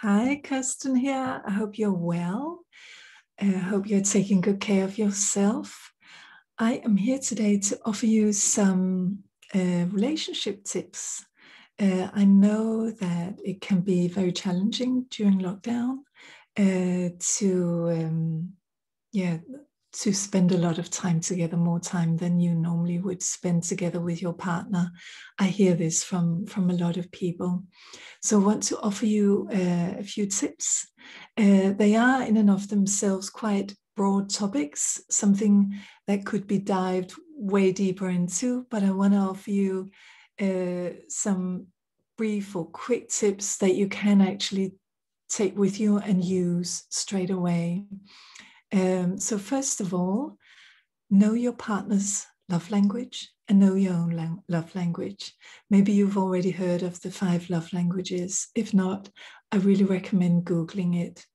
Hi, Kirsten here. I hope you're well. I hope you're taking good care of yourself. I am here today to offer you some relationship tips. I know that it can be very challenging during lockdown yeah, to spend a lot of time together, more time than you normally would spend together with your partner. I hear this from a lot of people. So I want to offer you a few tips. They are in and of themselves quite broad topics, something that could be dived way deeper into, but I want to offer you some brief or quick tips that you can actually take with you and use straight away. So first of all, know your partner's love language and know your own love language. Maybe you've already heard of the 5 love languages. If not, I really recommend Googling it.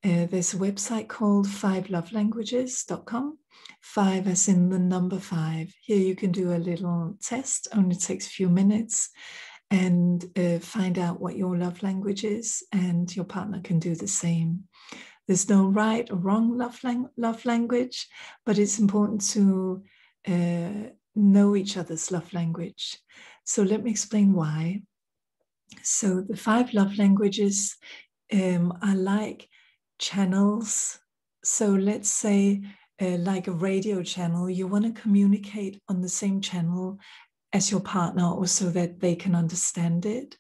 There's a website called 5lovelanguages.com, 5 as in the number 5. Here you can do a little test, only takes a few minutes, and find out what your love language is, and your partner can do the same. There's no right or wrong love language, but it's important to know each other's love language. So let me explain why. So the 5 love languages are like channels. So let's say like a radio channel, you want to communicate on the same channel as your partner, or so that they can understand it.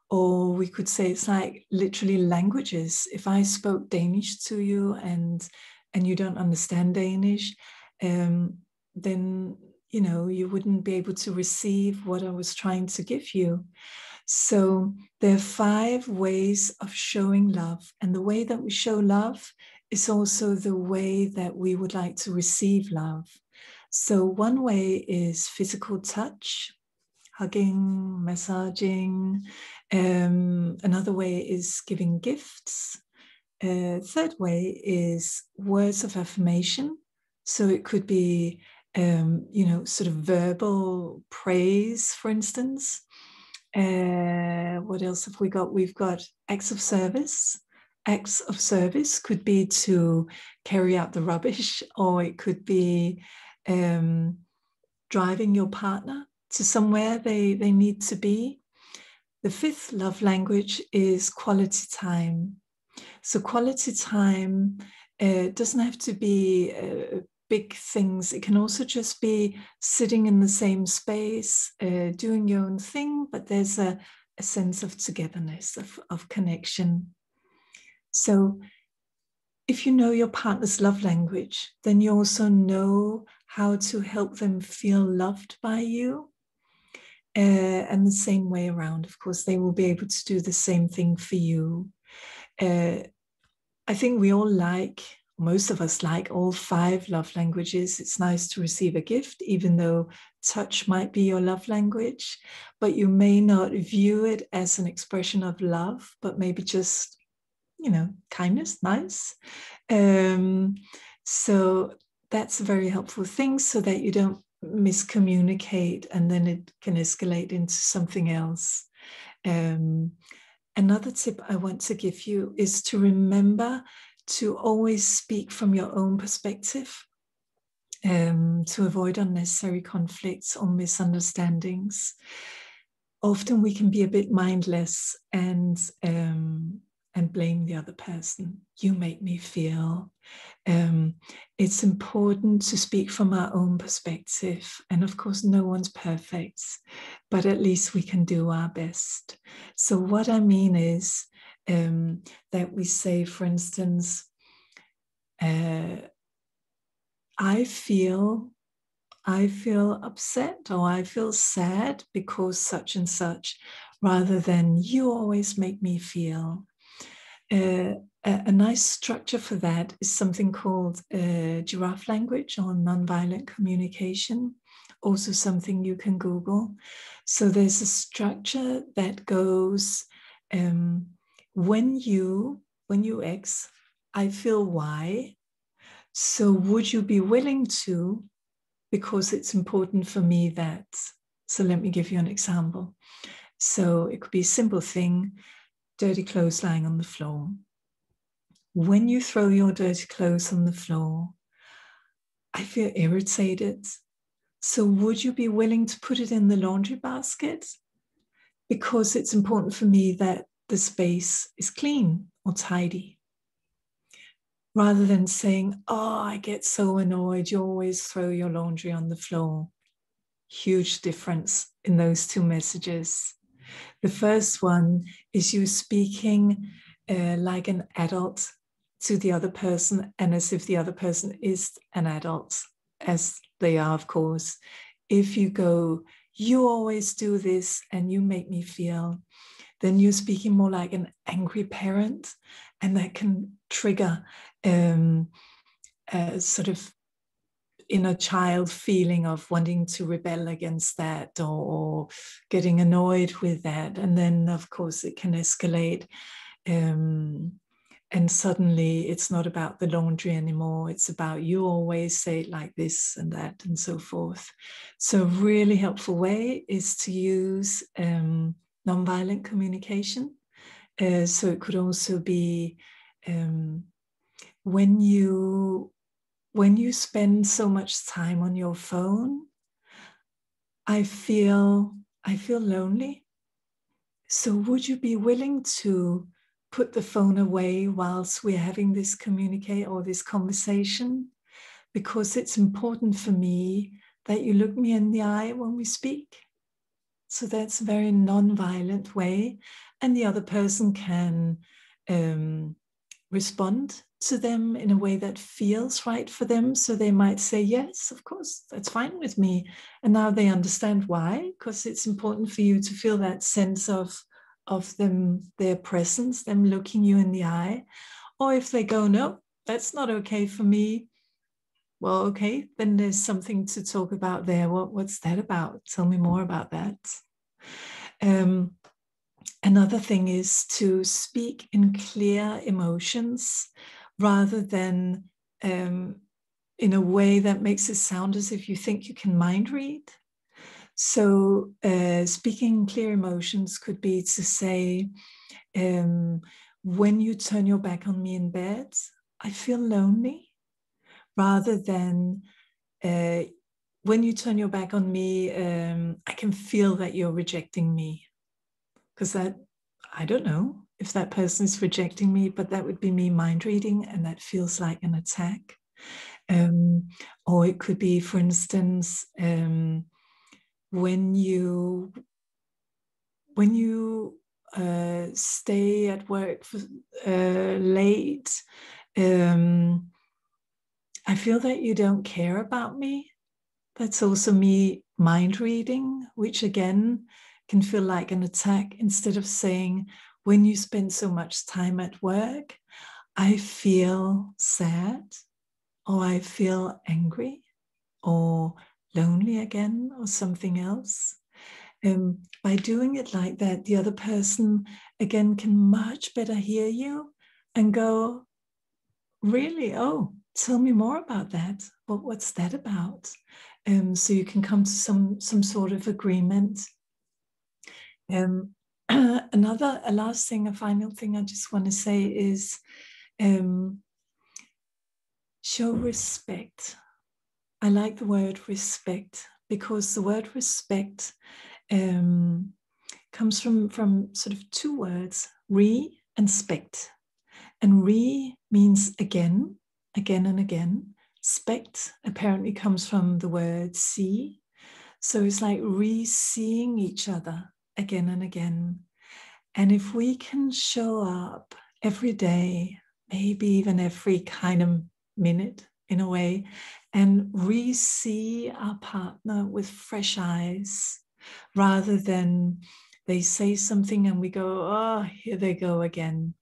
Or we could say it's like literally languages. If I spoke Danish to you and you don't understand Danish, then you wouldn't be able to receive what I was trying to give you. So there are 5 ways of showing love, and the way that we show love is also the way that we would like to receive love. So one way is physical touch, hugging, massaging. Another way is giving gifts. Third way is words of affirmation. So it could be, sort of verbal praise, for instance. What else have we got? We've got acts of service. Acts of service could be to carry out the rubbish, or it could be driving your partner to somewhere they need to be. The 5th love language is quality time. So quality time doesn't have to be big things. It can also just be sitting in the same space, doing your own thing, but there's a sense of togetherness, of connection. So if you know your partner's love language, then you also know how to help them feel loved by you. And the same way around, of course, they will be able to do the same thing for you. I think we all most of us like all 5 love languages. It's nice to receive a gift, even though touch might be your love language, but you may not view it as an expression of love, but maybe just, kindness, nice. So that's a very helpful thing, so that you don't miscommunicate and then it can escalate into something else. Another tip I want to give you is to remember to always speak from your own perspective, to avoid unnecessary conflicts or misunderstandings. Often we can be a bit mindless and blame the other person. You make me feel. It's important to speak from our own perspective. And of course, no one's perfect, but at least we can do our best. So what I mean is that we say, for instance, I feel upset, or I feel sad because such and such, rather than you always make me feel. A nice structure for that is something called Giraffe Language, or Nonviolent Communication, also something you can Google. So there's a structure that goes, when you X, I feel Y. So would you be willing to, because it's important for me that. So let me give you an example. So it could be a simple thing. dirty clothes lying on the floor. When you throw your dirty clothes on the floor, I feel irritated. So would you be willing to put it in the laundry basket? Because it's important for me that the space is clean or tidy. Rather than saying, oh, I get so annoyed, you always throw your laundry on the floor. Huge difference in those two messages. The first one is you speaking like an adult to the other person, and as if the other person is an adult, as they are, of course. If you go, you always do this and you make me feel, then you're speaking more like an angry parent, and that can trigger a sort of inner child feeling of wanting to rebel against that or getting annoyed with that. And then, of course, it can escalate. And suddenly it's not about the laundry anymore. It's about you always say it like this and that and so forth. So a really helpful way is to use nonviolent communication. So it could also be when you spend so much time on your phone, I feel lonely. So would you be willing to put the phone away whilst we're having this conversation? Because it's important for me that you look me in the eye when we speak. So that's a very non-violent way. And the other person can respond to them in a way that feels right for them. So they might say, yes, of course, that's fine with me. And now they understand why, because it's important for you to feel that sense of them, their presence, them looking you in the eye. Or if they go, no, that's not okay for me. Well, okay, then there's something to talk about there. What's that about? Tell me more about that. Another thing is to speak in clear emotions rather than in a way that makes it sound as if you think you can mind read. So speaking clear emotions could be to say, when you turn your back on me in bed, I feel lonely, rather than when you turn your back on me, I can feel that you're rejecting me. Because that, I don't know if that person is rejecting me, but that would be me mind reading, and that feels like an attack. Or it could be, for instance, when you stay at work for, late, I feel that you don't care about me. That's also me mind reading, which again can feel like an attack. Instead of saying, when you spend so much time at work, I feel sad, or I feel angry, or lonely again, or something else. By doing it like that, the other person again can much better hear you and go, really? Oh, tell me more about that. What's that about? So you can come to some sort of agreement. A final thing I just want to say is show respect. I like the word respect because the word respect comes from sort of two words, re and spect. And re means again, again and again. Spect apparently comes from the word see. So it's like re-seeing each other again and again. And if we can show up every day, maybe even every kind of minute in a way, and re-see our partner with fresh eyes, rather than they say something and we go, oh, here they go again.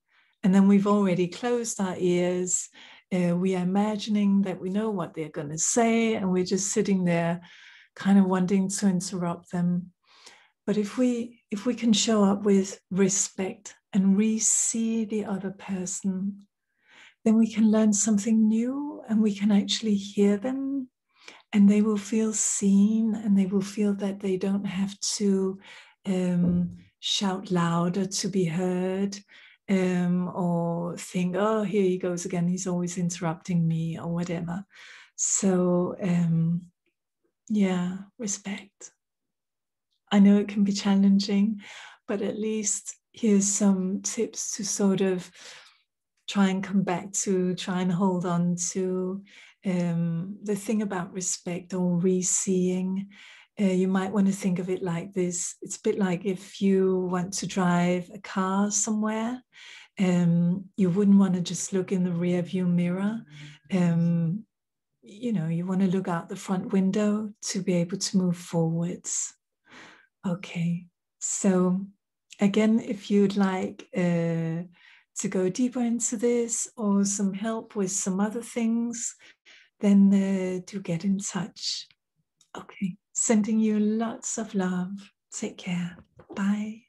And then we've already closed our ears. We are imagining that we know what they're going to say, and we're just sitting there kind of wanting to interrupt them. But if we can show up with respect and re-see the other person, then we can learn something new, and we can actually hear them, and they will feel seen, and they will feel that they don't have to shout louder to be heard, or think, oh, here he goes again, he's always interrupting me, or whatever. So yeah, respect. I know it can be challenging, but at least here's some tips to sort of try and come back to, try and hold on to. The thing about respect or re-seeing, you might want to think of it like this. It's a bit like if you want to drive a car somewhere, you wouldn't want to just look in the rear view mirror. You want to look out the front window to be able to move forwards. Okay, so again, if you'd like to go deeper into this or some help with some other things, then do get in touch. Okay, sending you lots of love. Take care. Bye.